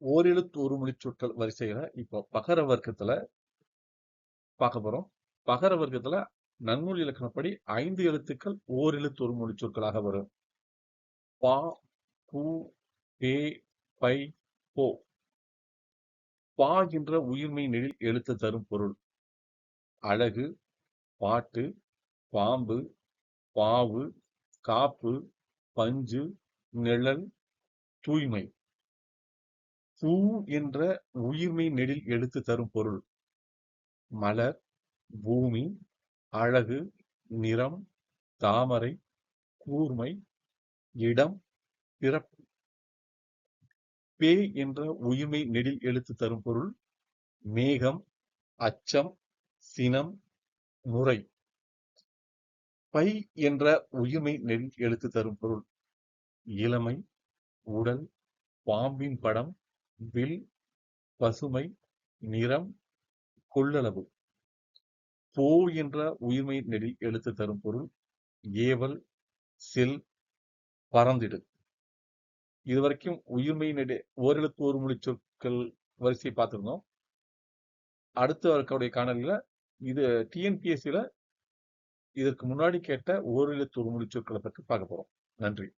ஓரெழுத்து ஒரு மொழிச் சொற்கள் வரிசையில இப்போ பகர வர்க்கத்துல பார்க்க போறோம். பகர வர்க்கத்துல நன்னூல் இலக்கணப்படி 5 எழுத்துக்கள் ஓரெழுத்து ஒரு மொழிச் சொற்களாக வரும். பா, பூ, பே, பை, போ. பா என்ற உயிர்மெய் நெடில் எழுத்து தரும் பொருள். அழகு, பாட்டு, பாம்பு, பாவு, காப்பு, பஞ்சு, நிழல், தூய்மை. பூ என்ற உயிர்மெய் நெடில் எழுத்து தரும் பொருள். மலர், பூமி, அழகு, நிறம், தாமரை, கூர்மை, இடம், பிறப்பு. பே என்ற உயிர்மெய் நெடில் எழுத்து தரும் பொருள். மேகம், அச்சம், சினம், நுரை. பை என்ற உயிர்மெய் நெடில் எழுத்து தரும் பொருள். இளமை, உடல், பாம்பின் படம், வில், பசுமை, நிறம், கொள்ளளவு. போ என்ற உயிர்மெய் நெடில் எழுத்து தரும் பொருள். ஏவல், செல், பறந்திடு. இதுவரைக்கும் உயிர்மெய் நெடு ஓரெழுத்து ஒரு மொழிச் சொற்கள் வரிசை பார்த்திருந்தோம். அடுத்து வரக்கூடிய காணொலியில இது டிஎன்பிஎஸ்சில இதற்கு முன்னாடி கேட்ட ஓரெழுத்து ஒரு மொழிச் சொற்களை பற்றி பார்க்க போறோம். நன்றி.